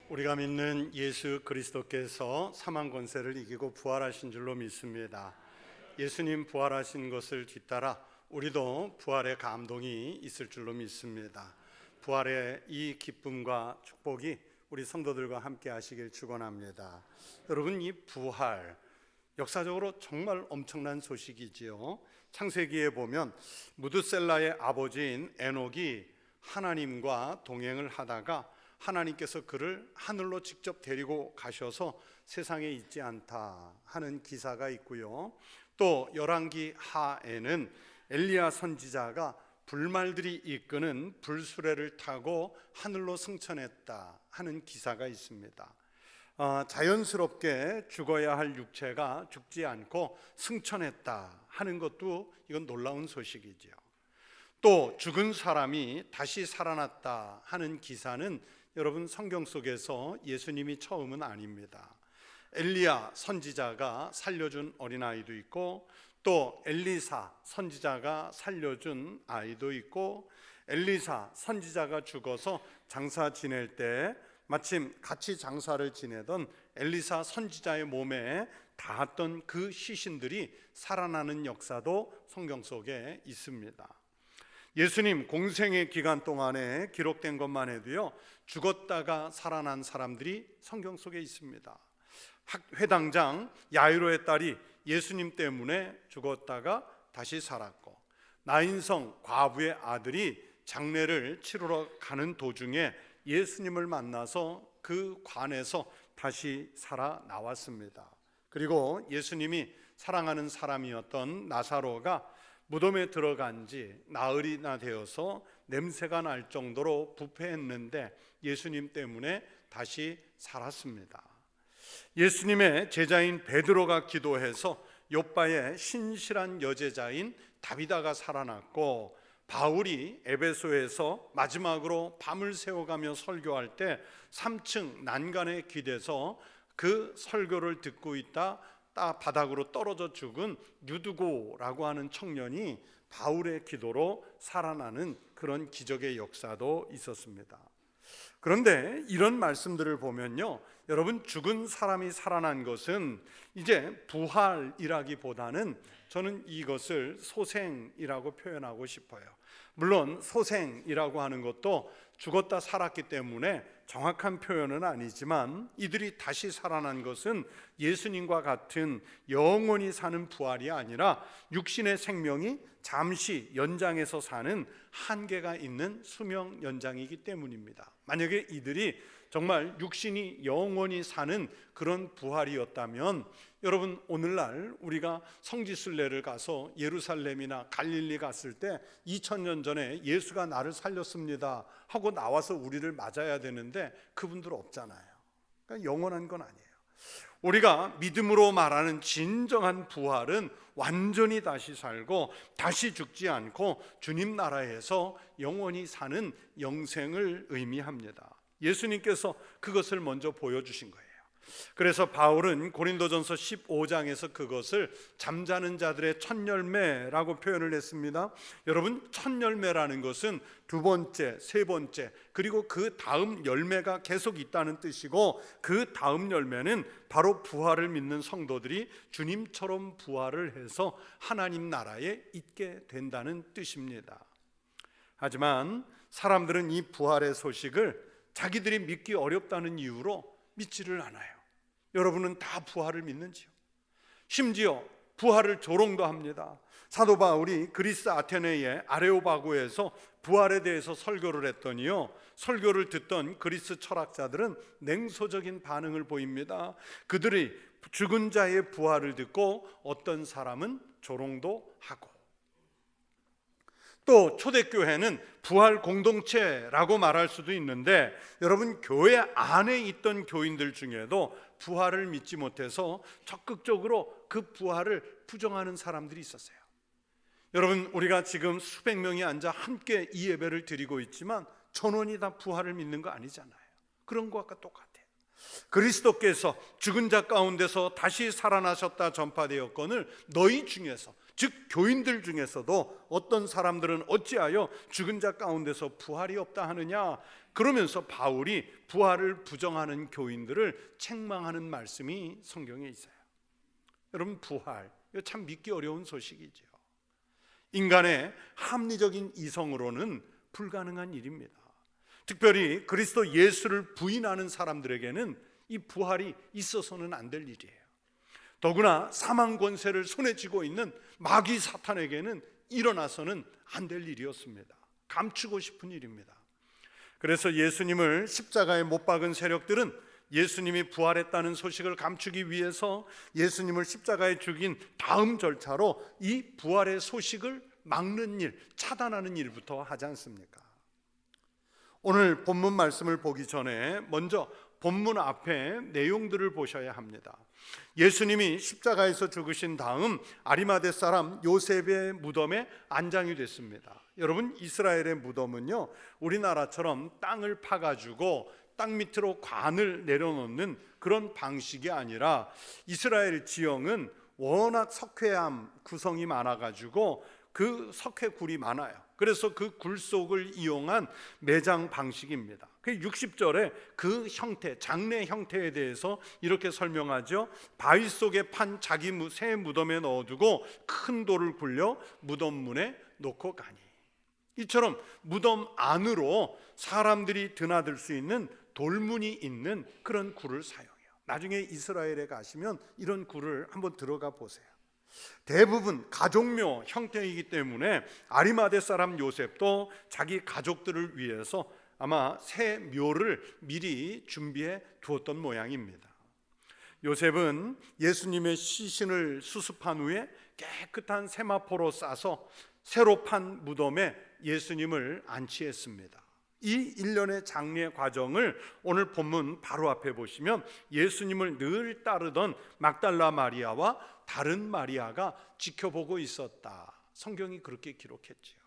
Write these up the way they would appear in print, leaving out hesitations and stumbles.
우리가 믿는 예수 그리스도께서 사망 권세를 이기고 부활하신 줄로 믿습니다. 예수님 부활하신 것을 뒤따라 우리도 부활의 감동이 있을 줄로 믿습니다. 부활의 이 기쁨과 축복이 우리 성도들과 함께 하시길 축원합니다. 여러분, 이 부활 역사적으로 정말 엄청난 소식이지요. 창세기에 보면 무드셀라의 아버지인 에녹이 하나님과 동행을 하다가 하나님께서 그를 하늘로 직접 데리고 가셔서 세상에 있지 않다 하는 기사가 있고요. 또 열왕기 하에는 엘리야 선지자가 불말들이 이끄는 불수레를 타고 하늘로 승천했다 하는 기사가 있습니다. 자연스럽게 죽어야 할 육체가 죽지 않고 승천했다 하는 것도 이건 놀라운 소식이죠. 또 죽은 사람이 다시 살아났다 하는 기사는 여러분, 성경 속에서 예수님이 처음은 아닙니다. 엘리야 선지자가 살려준 어린아이도 있고, 또 엘리사 선지자가 살려준 아이도 있고, 엘리사 선지자가 죽어서 장사 지낼 때 마침 같이 장사를 지내던 엘리사 선지자의 몸에 닿았던 그 시신들이 살아나는 역사도 성경 속에 있습니다. 예수님 공생의 기간 동안에 기록된 것만 해도요, 죽었다가 살아난 사람들이 성경 속에 있습니다. 회당장 야이로의 딸이 예수님 때문에 죽었다가 다시 살았고, 나인성 과부의 아들이 장례를 치르러 가는 도중에 예수님을 만나서 그 관에서 다시 살아나왔습니다. 그리고 예수님이 사랑하는 사람이었던 나사로가 무덤에 들어간 지 나흘이나 되어서 냄새가 날 정도로 부패했는데 예수님 때문에 다시 살았습니다. 예수님의 제자인 베드로가 기도해서 욥바의 신실한 여제자인 다비다가 살아났고, 바울이 에베소에서 마지막으로 밤을 새워가며 설교할 때 3층 난간에 기대서 그 설교를 듣고 있다 바닥으로 떨어져 죽은 유두고라고 하는 청년이 바울의 기도로 살아나는 그런 기적의 역사도 있었습니다. 그런데 이런 말씀들을 보면요, 여러분, 죽은 사람이 살아난 것은 이제 부활이라기보다는 저는 이것을 소생이라고 표현하고 싶어요. 물론 소생이라고 하는 것도 죽었다 살았기 때문에 정확한 표현은 아니지만, 이들이 다시 살아난 것은 예수님과 같은 영원히 사는 부활이 아니라 육신의 생명이 잠시 연장해서 사는 한계가 있는 수명 연장이기 때문입니다. 만약에 이들이 정말 육신이 영원히 사는 그런 부활이었다면, 여러분, 오늘날 우리가 성지순례를 가서 예루살렘이나 갈릴리 갔을 때 2000년 전에 예수가 나를 살렸습니다 하고 나와서 우리를 맞아야 되는데 그분들 없잖아요. 그러니까 영원한 건 아니에요. 우리가 믿음으로 말하는 진정한 부활은 완전히 다시 살고 다시 죽지 않고 주님 나라에서 영원히 사는 영생을 의미합니다. 예수님께서 그것을 먼저 보여주신 거예요. 그래서 바울은 고린도전서 15장에서 그것을 잠자는 자들의 첫 열매라고 표현을 했습니다. 여러분, 첫 열매라는 것은 두 번째, 세 번째, 그리고 그 다음 열매가 계속 있다는 뜻이고, 그 다음 열매는 바로 부활을 믿는 성도들이 주님처럼 부활을 해서 하나님 나라에 있게 된다는 뜻입니다. 하지만 사람들은 이 부활의 소식을 자기들이 믿기 어렵다는 이유로 믿지를 않아요. 여러분은 다 부활을 믿는지요? 심지어 부활을 조롱도 합니다. 사도 바울이 그리스 아테네의 아레오바고에서 부활에 대해서 설교를 했더니요, 설교를 듣던 그리스 철학자들은 냉소적인 반응을 보입니다. 그들이 죽은 자의 부활을 듣고 어떤 사람은 조롱도 하고, 또 초대교회는 부활 공동체라고 말할 수도 있는데, 여러분, 교회 안에 있던 교인들 중에도 부활을 믿지 못해서 적극적으로 그 부활을 부정하는 사람들이 있었어요. 여러분, 우리가 지금 수백 명이 앉아 함께 이 예배를 드리고 있지만 전원이 다 부활을 믿는 거 아니잖아요. 그런 것과 똑같아요. 그리스도께서 죽은 자 가운데서 다시 살아나셨다 전파되었거늘 너희 중에서 즉 교인들 중에서도 어떤 사람들은 어찌하여 죽은 자 가운데서 부활이 없다 하느냐, 그러면서 바울이 부활을 부정하는 교인들을 책망하는 말씀이 성경에 있어요. 여러분, 부활, 이거 참 믿기 어려운 소식이죠. 인간의 합리적인 이성으로는 불가능한 일입니다. 특별히 그리스도 예수를 부인하는 사람들에게는 이 부활이 있어서는 안 될 일이에요. 더구나 사망 권세를 손에 쥐고 있는 마귀 사탄에게는 일어나서는 안 될 일이었습니다. 감추고 싶은 일입니다. 그래서 예수님을 십자가에 못 박은 세력들은 예수님이 부활했다는 소식을 감추기 위해서 예수님을 십자가에 죽인 다음 절차로 이 부활의 소식을 막는 일, 차단하는 일부터 하지 않습니까? 오늘 본문 말씀을 보기 전에 먼저 본문 앞에 내용들을 보셔야 합니다. 예수님이 십자가에서 죽으신 다음 아리마대 사람 요셉의 무덤에 안장이 됐습니다. 여러분, 이스라엘의 무덤은요, 우리나라처럼 땅을 파가지고 땅 밑으로 관을 내려놓는 그런 방식이 아니라 이스라엘 지형은 워낙 석회암 구성이 많아가지고 그 석회굴이 많아요. 그래서 그 굴 속을 이용한 매장 방식입니다. 그 60절에 그 형태, 장례 형태에 대해서 이렇게 설명하죠. 바위 속에 판 자기 새 무덤에 넣어두고 큰 돌을 굴려 무덤 문에 놓고 가니. 이처럼 무덤 안으로 사람들이 드나들 수 있는 돌문이 있는 그런 굴을 사용해요. 나중에 이스라엘에 가시면 이런 굴을 한번 들어가 보세요. 대부분 가족묘 형태이기 때문에 아리마대 사람 요셉도 자기 가족들을 위해서 아마 새 묘를 미리 준비해 두었던 모양입니다. 요셉은 예수님의 시신을 수습한 후에 깨끗한 세마포로 싸서 새로 판 무덤에 예수님을 안치했습니다. 이 일련의 장례 과정을 오늘 본문 바로 앞에 보시면 예수님을 늘 따르던 막달라 마리아와 다른 마리아가 지켜보고 있었다. 성경이 그렇게 기록했지요.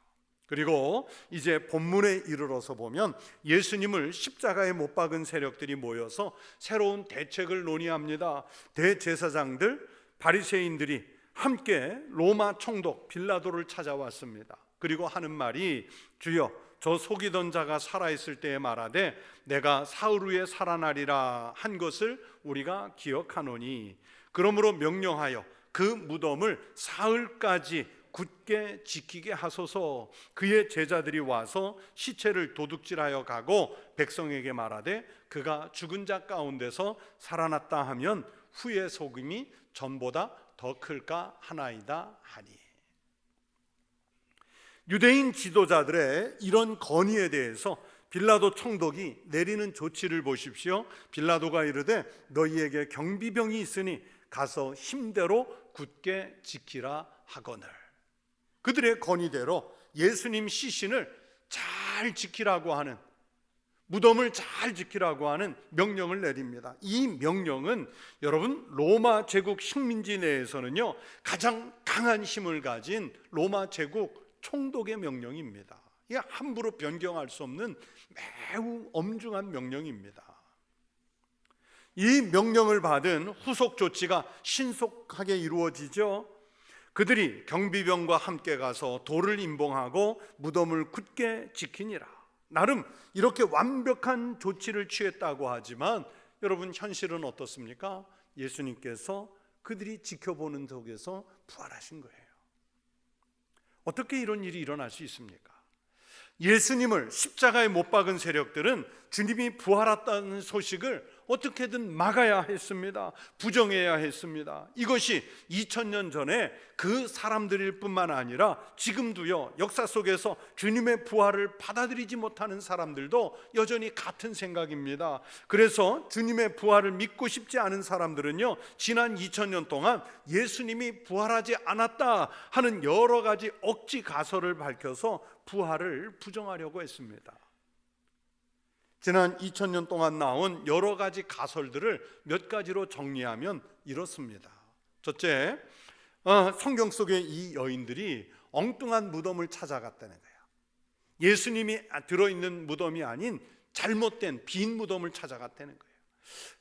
그리고 이제 본문에 이르러서 보면 예수님을 십자가에 못 박은 세력들이 모여서 새로운 대책을 논의합니다. 대제사장들, 바리새인들이 함께 로마 총독 빌라도를 찾아왔습니다. 그리고 하는 말이, 주여, 저 속이던 자가 살아있을 때에 말하되 내가 사흘 후에 살아나리라 한 것을 우리가 기억하노니, 그러므로 명령하여 그 무덤을 사흘까지 굳게 지키게 하소서. 그의 제자들이 와서 시체를 도둑질하여 가고 백성에게 말하되 그가 죽은 자 가운데서 살아났다 하면 후의 속임이 전보다 더 클까 하나이다 하니. 유대인 지도자들의 이런 건의에 대해서 빌라도 총독이 내리는 조치를 보십시오. 빌라도가 이르되 너희에게 경비병이 있으니 가서 힘대로 굳게 지키라 하거늘. 그들의 건의대로 예수님 시신을 잘 지키라고 하는, 무덤을 잘 지키라고 하는 명령을 내립니다. 이 명령은 여러분, 로마 제국 식민지 내에서는요 가장 강한 힘을 가진 로마 제국 총독의 명령입니다. 이게 함부로 변경할 수 없는 매우 엄중한 명령입니다. 이 명령을 받은 후속 조치가 신속하게 이루어지죠. 그들이 경비병과 함께 가서 돌을 임봉하고 무덤을 굳게 지키니라. 나름 이렇게 완벽한 조치를 취했다고 하지만 여러분, 현실은 어떻습니까? 예수님께서 그들이 지켜보는 속에서 부활하신 거예요. 어떻게 이런 일이 일어날 수 있습니까? 예수님을 십자가에 못 박은 세력들은 주님이 부활했다는 소식을 어떻게든 막아야 했습니다. 부정해야 했습니다. 이것이 2000년 전에 그 사람들일 뿐만 아니라 지금도요, 역사 속에서 주님의 부활을 받아들이지 못하는 사람들도 여전히 같은 생각입니다. 그래서 주님의 부활을 믿고 싶지 않은 사람들은요, 지난 2000년 동안 예수님이 부활하지 않았다 하는 여러 가지 억지 가설을 밝혀서 부활을 부정하려고 했습니다. 지난 2000년 동안 나온 여러 가지 가설들을 몇 가지로 정리하면 이렇습니다. 첫째, 성경 속의 이 여인들이 엉뚱한 무덤을 찾아갔다는 거예요. 예수님이 들어있는 무덤이 아닌 잘못된 빈 무덤을 찾아갔다는 거예요.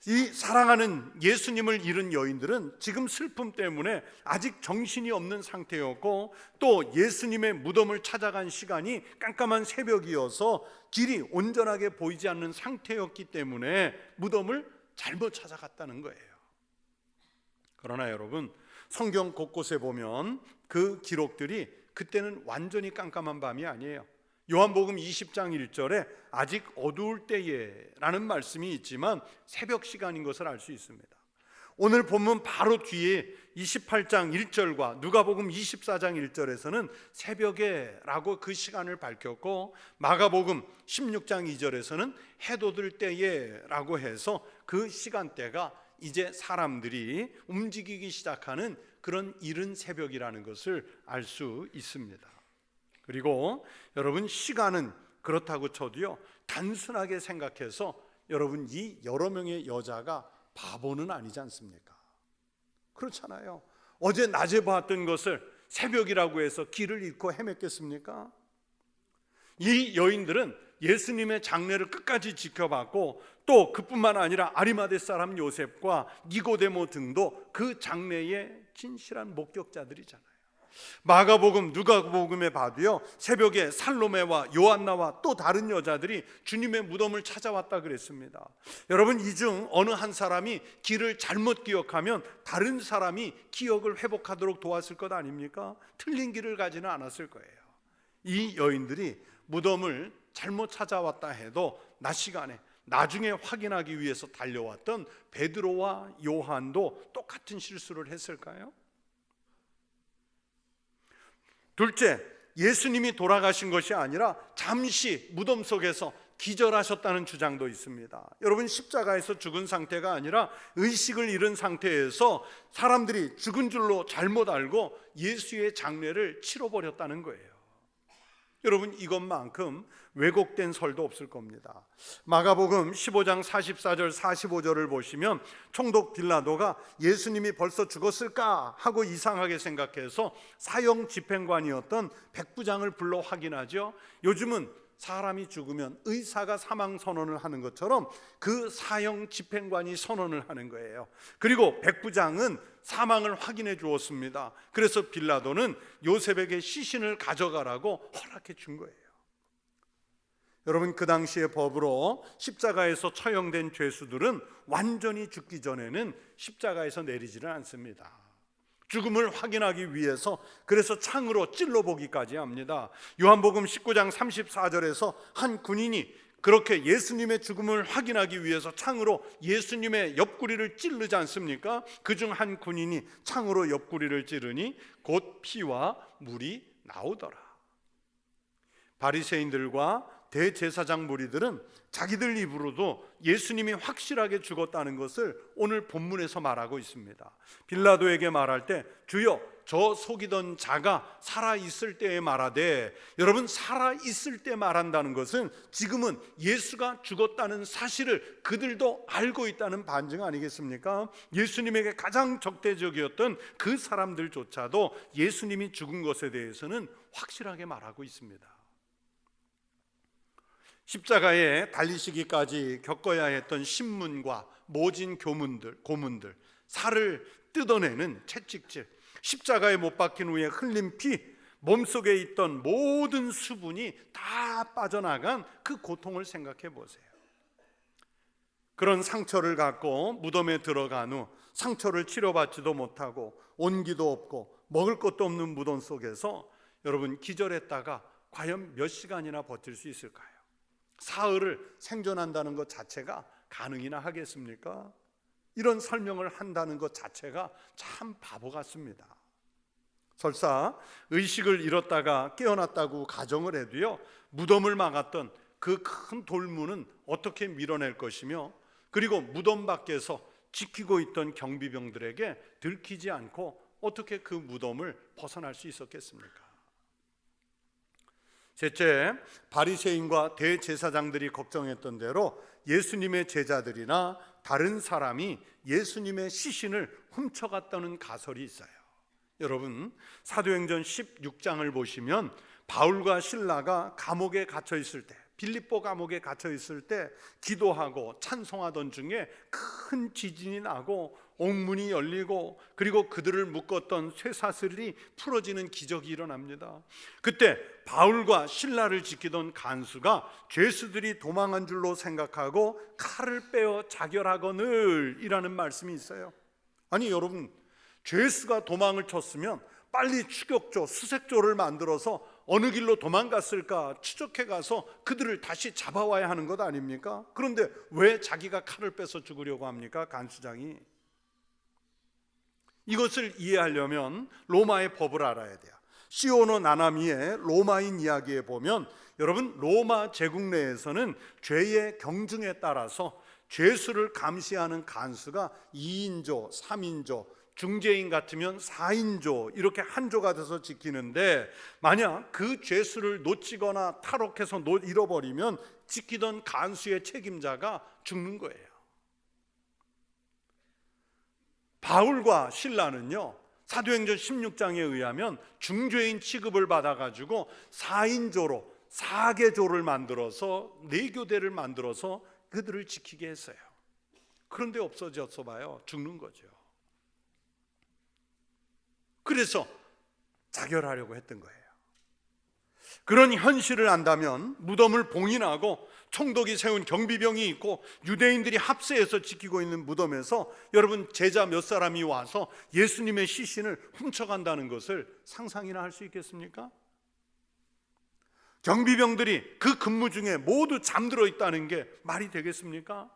이 사랑하는 예수님을 잃은 여인들은 지금 슬픔 때문에 아직 정신이 없는 상태였고, 또 예수님의 무덤을 찾아간 시간이 깜깜한 새벽이어서 길이 온전하게 보이지 않는 상태였기 때문에 무덤을 잘못 찾아갔다는 거예요. 그러나 여러분, 성경 곳곳에 보면 그 기록들이 그때는 완전히 깜깜한 밤이 아니에요. 요한복음 20장 1절에 아직 어두울 때에 라는 말씀이 있지만 새벽 시간인 것을 알 수 있습니다. 오늘 본문 바로 뒤에 28장 1절과 누가복음 24장 1절에서는 새벽에 라고 그 시간을 밝혔고, 마가복음 16장 2절에서는 해돋을 때에 라고 해서 그 시간대가 이제 사람들이 움직이기 시작하는 그런 이른 새벽이라는 것을 알 수 있습니다. 그리고 여러분, 시간은 그렇다고 쳐도요, 단순하게 생각해서 여러분, 이 여러 명의 여자가 바보는 아니지 않습니까? 그렇잖아요. 어제 낮에 봤던 것을 새벽이라고 해서 길을 잃고 헤맸겠습니까? 이 여인들은 예수님의 장례를 끝까지 지켜봤고, 또 그뿐만 아니라 아리마대 사람 요셉과 니고데모 등도 그 장례의 진실한 목격자들이잖아요. 마가복음, 누가복음에 봐도요, 새벽에 살로메와 요한나와 또 다른 여자들이 주님의 무덤을 찾아왔다 그랬습니다. 여러분, 이 중 어느 한 사람이 길을 잘못 기억하면 다른 사람이 기억을 회복하도록 도왔을 것 아닙니까? 틀린 길을 가지는 않았을 거예요. 이 여인들이 무덤을 잘못 찾아왔다 해도 낮 시간에 나중에 확인하기 위해서 달려왔던 베드로와 요한도 똑같은 실수를 했을까요? 둘째, 예수님이 돌아가신 것이 아니라 잠시 무덤 속에서 기절하셨다는 주장도 있습니다. 여러분, 십자가에서 죽은 상태가 아니라 의식을 잃은 상태에서 사람들이 죽은 줄로 잘못 알고 예수의 장례를 치러버렸다는 거예요. 여러분, 이것만큼 왜곡된 설도 없을 겁니다. 마가복음 15장 44절 45절을 보시면 총독 빌라도가 예수님이 벌써 죽었을까 하고 이상하게 생각해서 사형 집행관이었던 백부장을 불러 확인하죠. 요즘은 사람이 죽으면 의사가 사망 선언을 하는 것처럼 그 사형 집행관이 선언을 하는 거예요. 그리고 백부장은 사망을 확인해 주었습니다. 그래서 빌라도는 요셉에게 시신을 가져가라고 허락해 준 거예요. 여러분, 그 당시의 법으로 십자가에서 처형된 죄수들은 완전히 죽기 전에는 십자가에서 내리지는 않습니다. 죽음을 확인하기 위해서 그래서 창으로 찔러보기까지 합니다. 요한복음 19장 34절에서 한 군인이 그렇게 예수님의 죽음을 확인하기 위해서 창으로 예수님의 옆구리를 찌르지 않습니까? 그중 한 군인이 창으로 옆구리를 찌르니 곧 피와 물이 나오더라. 바리새인들과 대제사장 무리들은 자기들 입으로도 예수님이 확실하게 죽었다는 것을 오늘 본문에서 말하고 있습니다. 빌라도에게 말할 때 주여, 저 속이던 자가 살아있을 때에 말하되, 여러분, 살아있을 때 말한다는 것은 지금은 예수가 죽었다는 사실을 그들도 알고 있다는 반증 아니겠습니까? 예수님에게 가장 적대적이었던 그 사람들조차도 예수님이 죽은 것에 대해서는 확실하게 말하고 있습니다. 십자가에 달리시기까지 겪어야 했던 신문과 모진 고문들, 살을 뜯어내는 채찍질, 십자가에 못 박힌 후에 흘린 피, 몸속에 있던 모든 수분이 다 빠져나간 그 고통을 생각해 보세요. 그런 상처를 갖고 무덤에 들어간 후 상처를 치료받지도 못하고 온기도 없고 먹을 것도 없는 무덤 속에서 여러분, 기절했다가 과연 몇 시간이나 버틸 수 있을까요? 사흘을 생존한다는 것 자체가 가능이나 하겠습니까? 이런 설명을 한다는 것 자체가 참 바보 같습니다. 설사 의식을 잃었다가 깨어났다고 가정을 해도요, 무덤을 막았던 그 큰 돌문은 어떻게 밀어낼 것이며, 그리고 무덤 밖에서 지키고 있던 경비병들에게 들키지 않고 어떻게 그 무덤을 벗어날 수 있었겠습니까? 셋째, 바리새인과 대제사장들이 걱정했던 대로 예수님의 제자들이나 다른 사람이 예수님의 시신을 훔쳐갔다는 가설이 있어요. 여러분, 사도행전 16장을 보시면 바울과 실라가 감옥에 갇혀 있을 때, 빌립보 감옥에 갇혀 있을 때 기도하고 찬송하던 중에 큰 지진이 나고 옥문이 열리고 그리고 그들을 묶었던 쇠사슬이 풀어지는 기적이 일어납니다. 그때 바울과 실라를 지키던 간수가 죄수들이 도망한 줄로 생각하고 칼을 빼어 자결하거늘 이라는 말씀이 있어요. 아니 여러분, 죄수가 도망을 쳤으면 빨리 추격조, 수색조를 만들어서 어느 길로 도망갔을까 추적해 가서 그들을 다시 잡아와야 하는 것 아닙니까? 그런데 왜 자기가 칼을 빼서 죽으려고 합니까? 간수장이. 이것을 이해하려면 로마의 법을 알아야 돼요. 시오노 나나미의 로마인 이야기에 보면 여러분, 로마 제국 내에서는 죄의 경중에 따라서 죄수를 감시하는 간수가 2인조, 3인조, 중재인 같으면 4인조 이렇게 한 조가 돼서 지키는데, 만약 그 죄수를 놓치거나 탈옥해서 잃어버리면 지키던 간수의 책임자가 죽는 거예요. 바울과 실라는요, 사도행전 16장에 의하면 중죄인 취급을 받아가지고 4인조로 4개조를 만들어서 4교대를 만들어서 그들을 지키게 했어요. 그런데 없어졌어 봐요. 죽는 거죠. 그래서 자결하려고 했던 거예요. 그런 현실을 안다면 무덤을 봉인하고 총독이 세운 경비병이 있고 유대인들이 합세해서 지키고 있는 무덤에서 여러분, 제자 몇 사람이 와서 예수님의 시신을 훔쳐간다는 것을 상상이나 할 수 있겠습니까? 경비병들이 그 근무 중에 모두 잠들어 있다는 게 말이 되겠습니까?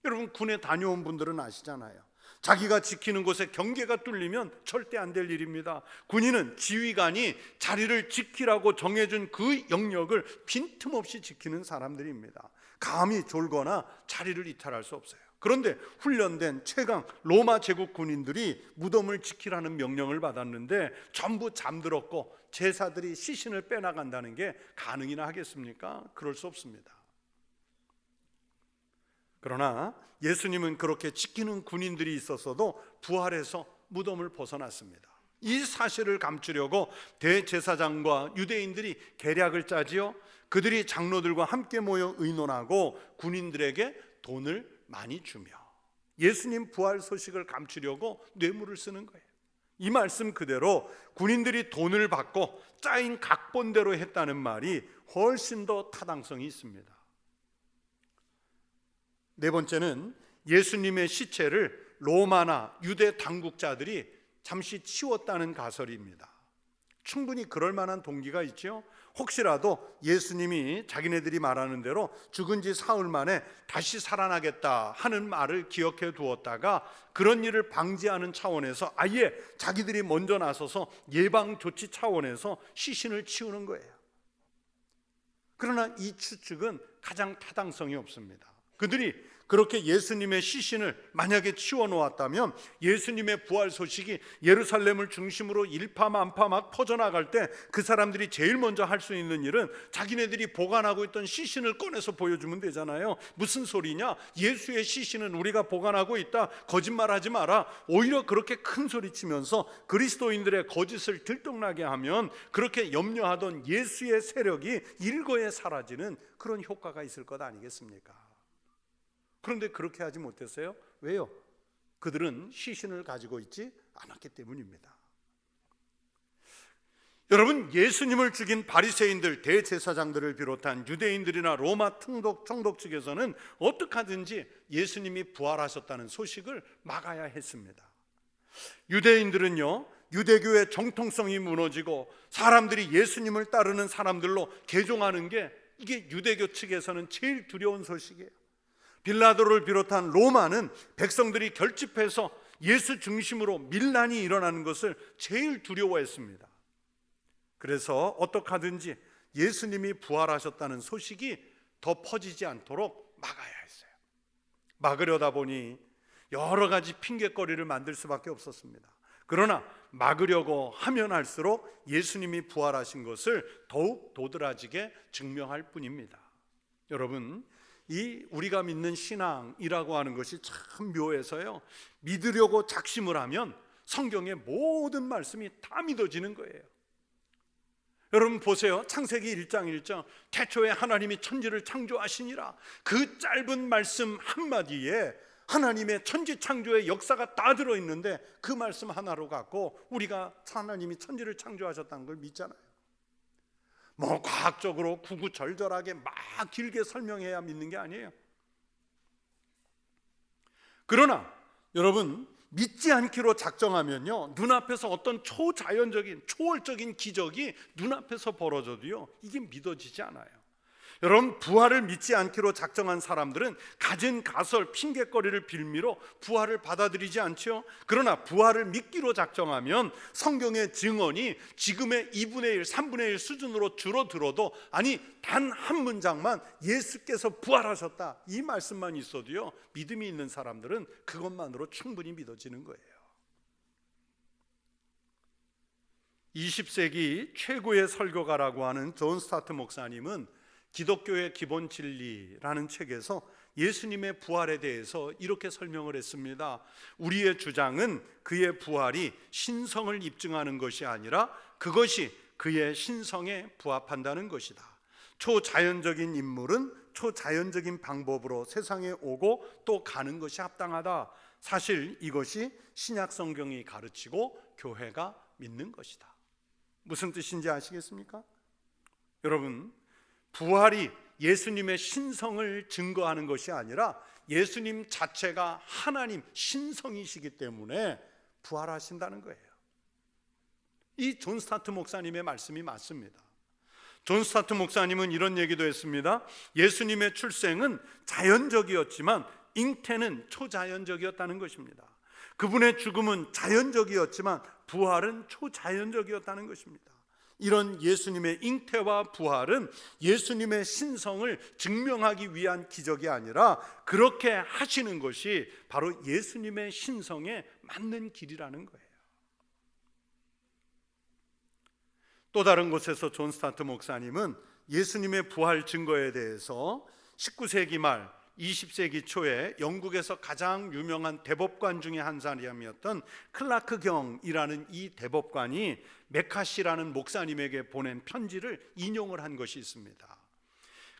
여러분, 군에 다녀온 분들은 아시잖아요. 자기가 지키는 곳에 경계가 뚫리면 절대 안 될 일입니다. 군인은 지휘관이 자리를 지키라고 정해준 그 영역을 빈틈없이 지키는 사람들입니다. 감히 졸거나 자리를 이탈할 수 없어요. 그런데 훈련된 최강 로마 제국 군인들이 무덤을 지키라는 명령을 받았는데 전부 잠들었고 제사들이 시신을 빼나간다는 게 가능이나 하겠습니까? 그럴 수 없습니다. 그러나 예수님은 그렇게 지키는 군인들이 있었어도 부활해서 무덤을 벗어났습니다. 이 사실을 감추려고 대제사장과 유대인들이 계략을 짜지요. 그들이 장로들과 함께 모여 의논하고 군인들에게 돈을 많이 주며 예수님 부활 소식을 감추려고 뇌물을 쓰는 거예요. 이 말씀 그대로 군인들이 돈을 받고 짜인 각본대로 했다는 말이 훨씬 더 타당성이 있습니다. 네 번째는 예수님의 시체를 로마나 유대 당국자들이 잠시 치웠다는 가설입니다. 충분히 그럴 만한 동기가 있죠. 혹시라도 예수님이 자기네들이 말하는 대로 죽은 지 사흘 만에 다시 살아나겠다 하는 말을 기억해 두었다가 그런 일을 방지하는 차원에서 아예 자기들이 먼저 나서서 예방 조치 차원에서 시신을 치우는 거예요. 그러나 이 추측은 가장 타당성이 없습니다. 그들이 그렇게 예수님의 시신을 만약에 치워놓았다면 예수님의 부활 소식이 예루살렘을 중심으로 일파만파 막 퍼져나갈 때 그 사람들이 제일 먼저 할 수 있는 일은 자기네들이 보관하고 있던 시신을 꺼내서 보여주면 되잖아요. 무슨 소리냐? 예수의 시신은 우리가 보관하고 있다. 거짓말하지 마라. 오히려 그렇게 큰 소리 치면서 그리스도인들의 거짓을 들통나게 하면 그렇게 염려하던 예수의 세력이 일거에 사라지는 그런 효과가 있을 것 아니겠습니까? 그런데 그렇게 하지 못했어요. 왜요? 그들은 시신을 가지고 있지 않았기 때문입니다. 여러분, 예수님을 죽인 바리새인들, 대제사장들을 비롯한 유대인들이나 로마 총독 측에서는 어떻게 하든지 예수님이 부활하셨다는 소식을 막아야 했습니다. 유대인들은요, 유대교의 정통성이 무너지고 사람들이 예수님을 따르는 사람들로 개종하는 게 이게 유대교 측에서는 제일 두려운 소식이에요. 빌라도를 비롯한 로마는 백성들이 결집해서 예수 중심으로 밀란이 일어나는 것을 제일 두려워했습니다. 그래서 어떻게 하든지 예수님이 부활하셨다는 소식이 더 퍼지지 않도록 막아야 했어요. 막으려다 보니 여러 가지 핑계거리를 만들 수밖에 없었습니다. 그러나 막으려고 하면 할수록 예수님이 부활하신 것을 더욱 도드라지게 증명할 뿐입니다. 여러분, 이 우리가 믿는 신앙이라고 하는 것이 참 묘해서요, 믿으려고 작심을 하면 성경의 모든 말씀이 다 믿어지는 거예요. 여러분 보세요. 창세기 1장 1절 태초에 하나님이 천지를 창조하시니라. 그 짧은 말씀 한마디에 하나님의 천지 창조의 역사가 다 들어있는데 그 말씀 하나로 갖고 우리가 하나님이 천지를 창조하셨다는 걸 믿잖아요. 뭐 과학적으로 구구절절하게 막 길게 설명해야 믿는 게 아니에요. 그러나 여러분 믿지 않기로 작정하면요, 눈앞에서 어떤 초자연적인 초월적인 기적이 눈앞에서 벌어져도요 이게 믿어지지 않아요. 여러분 부활을 믿지 않기로 작정한 사람들은 가진 가설 핑계거리를 빌미로 부활을 받아들이지 않죠. 그러나 부활을 믿기로 작정하면 성경의 증언이 지금의 2분의 1, 3분의 1 수준으로 줄어들어도 아니 단 한 문장만 예수께서 부활하셨다 이 말씀만 있어도요 믿음이 있는 사람들은 그것만으로 충분히 믿어지는 거예요. 20세기 최고의 설교가라고 하는 존 스타트 목사님은 기독교의 기본 진리라는 책에서 예수님의 부활에 대해서 이렇게 설명을 했습니다. 우리의 주장은 그의 부활이 신성을 입증하는 것이 아니라 그것이 그의 신성에 부합한다는 것이다. 초자연적인 인물은 초자연적인 방법으로 세상에 오고 또 가는 것이 합당하다. 사실 이것이 신약 성경이 가르치고 교회가 믿는 것이다. 무슨 뜻인지 아시겠습니까? 여러분 부활이 예수님의 신성을 증거하는 것이 아니라 예수님 자체가 하나님 신성이시기 때문에 부활하신다는 거예요. 이 존 스타트 목사님의 말씀이 맞습니다. 존 스타트 목사님은 이런 얘기도 했습니다. 예수님의 출생은 자연적이었지만 잉태는 초자연적이었다는 것입니다. 그분의 죽음은 자연적이었지만 부활은 초자연적이었다는 것입니다. 이런 예수님의 잉태와 부활은 예수님의 신성을 증명하기 위한 기적이 아니라 그렇게 하시는 것이 바로 예수님의 신성에 맞는 길이라는 거예요. 또 다른 곳에서 존 스타트 목사님은 예수님의 부활 증거에 대해서 19세기 말 20세기 초에 영국에서 가장 유명한 대법관 중에 한 사람이었던 클라크 경이라는 이 대법관이 메카시라는 목사님에게 보낸 편지를 인용을 한 것이 있습니다.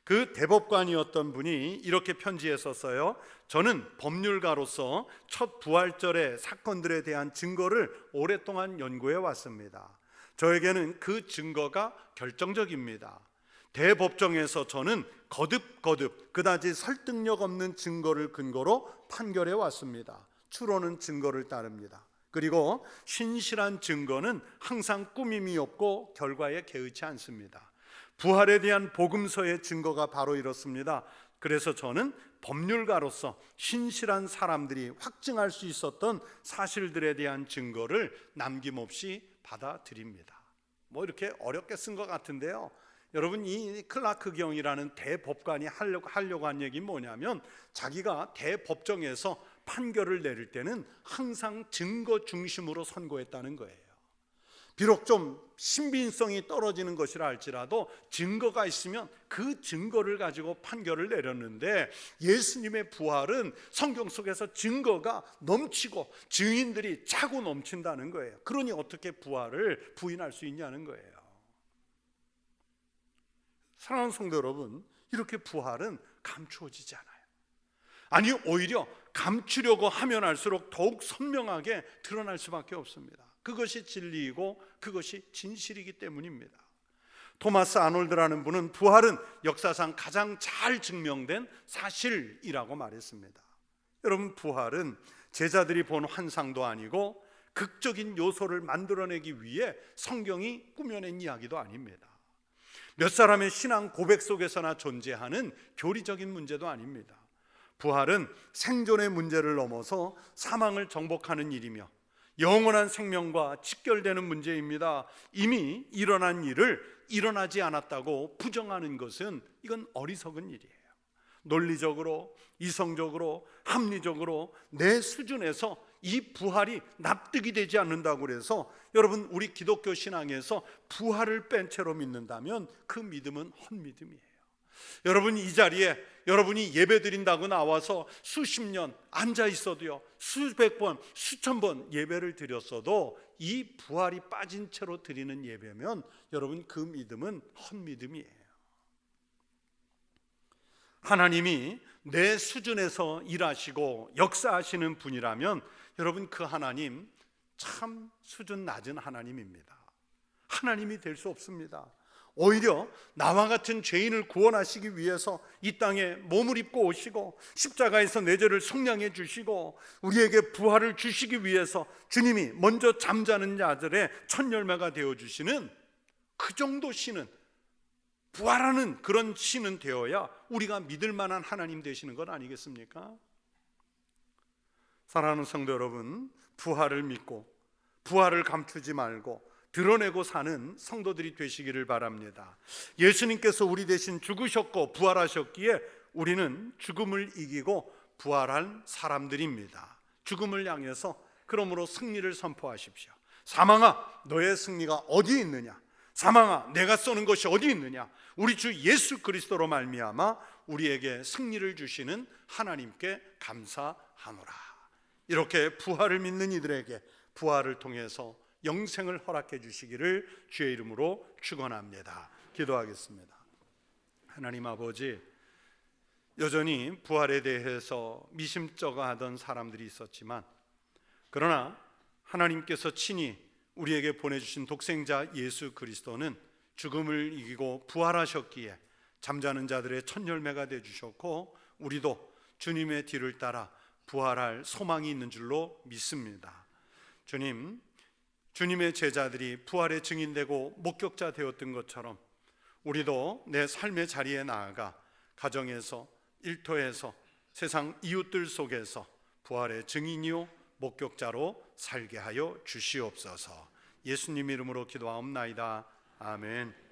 그 대법관이었던 분이 이렇게 편지에 썼어요. 저는 법률가로서 첫 부활절의 사건들에 대한 증거를 오랫동안 연구해 왔습니다. 저에게는 그 증거가 결정적입니다. 대법정에서 저는 거듭 그다지 설득력 없는 증거를 근거로 판결해 왔습니다. 추론은 증거를 따릅니다. 그리고 신실한 증거는 항상 꾸밈이 없고 결과에 개의치 않습니다. 부활에 대한 복음서의 증거가 바로 이렇습니다. 그래서 저는 법률가로서 신실한 사람들이 확증할 수 있었던 사실들에 대한 증거를 남김없이 받아들입니다. 뭐 이렇게 어렵게 쓴 것 같은데요, 여러분 이 클라크 경이라는 대법관이 하려고 한 얘기는 뭐냐면 자기가 대법정에서 판결을 내릴 때는 항상 증거 중심으로 선고했다는 거예요. 비록 좀 신빙성이 떨어지는 것이라 할지라도 증거가 있으면 그 증거를 가지고 판결을 내렸는데 예수님의 부활은 성경 속에서 증거가 넘치고 증인들이 차고 넘친다는 거예요. 그러니 어떻게 부활을 부인할 수 있냐는 거예요. 사랑하는 성도 여러분, 이렇게 부활은 감추어지지 않아요. 아니 오히려 감추려고 하면 할수록 더욱 선명하게 드러날 수밖에 없습니다. 그것이 진리이고 그것이 진실이기 때문입니다. 토마스 아놀드라는 분은 부활은 역사상 가장 잘 증명된 사실이라고 말했습니다. 여러분 부활은 제자들이 본 환상도 아니고 극적인 요소를 만들어내기 위해 성경이 꾸며낸 이야기도 아닙니다. 몇 사람의 신앙 고백 속에서나 존재하는 교리적인 문제도 아닙니다. 부활은 생존의 문제를 넘어서 사망을 정복하는 일이며 영원한 생명과 직결되는 문제입니다. 이미 일어난 일을 일어나지 않았다고 부정하는 것은 이건 어리석은 일이에요. 논리적으로, 이성적으로, 합리적으로 내 수준에서 이 부활이 납득이 되지 않는다고 해서 여러분 우리 기독교 신앙에서 부활을 뺀 채로 믿는다면 그 믿음은 헛믿음이에요. 여러분, 이 자리에 여러분이 예배 드린다고 나와서 수십 년 앉아 있어도요, 수백 번, 수천 번 예배를 드렸어도 이 부활이 빠진 채로 드리는 예배면 여러분, 그 믿음은 헛믿음이에요. 하나님이 내 수준에서 일하시고 역사하시는 분이라면 여러분, 그 하나님 참 수준 낮은 하나님입니다. 하나님이 될 수 없습니다. 오히려 나와 같은 죄인을 구원하시기 위해서 이 땅에 몸을 입고 오시고 십자가에서 내 죄를 속량해 주시고 우리에게 부활을 주시기 위해서 주님이 먼저 잠자는 자들의 첫 열매가 되어 주시는 그 정도 신은, 부활하는 그런 신은 되어야 우리가 믿을 만한 하나님 되시는 것 아니겠습니까? 사랑하는 성도 여러분, 부활을 믿고 부활을 감추지 말고 드러내고 사는 성도들이 되시기를 바랍니다. 예수님께서 우리 대신 죽으셨고 부활하셨기에 우리는 죽음을 이기고 부활한 사람들입니다. 죽음을 향해서 그러므로 승리를 선포하십시오. 사망아, 너의 승리가 어디 있느냐? 사망아, 내가 쏘는 것이 어디 있느냐? 우리 주 예수 그리스도로 말미암아 우리에게 승리를 주시는 하나님께 감사하노라. 이렇게 부활을 믿는 이들에게 부활을 통해서 영생을 허락해 주시기를 주의 이름으로 축원합니다. 기도하겠습니다. 하나님 아버지, 여전히 부활에 대해서 미심쩍어하던 사람들이 있었지만, 그러나 하나님께서 친히 우리에게 보내주신 독생자 예수 그리스도는 죽음을 이기고 부활하셨기에 잠자는 자들의 첫 열매가 되어주셨고, 우리도 주님의 뒤를 따라 부활할 소망이 있는 줄로 믿습니다. 주님, 주님의 제자들이 부활의 증인되고 목격자 되었던 것처럼 우리도 내 삶의 자리에 나아가 가정에서, 일터에서, 세상 이웃들 속에서 부활의 증인이요 목격자로 살게 하여 주시옵소서. 예수님 이름으로 기도하옵나이다. 아멘.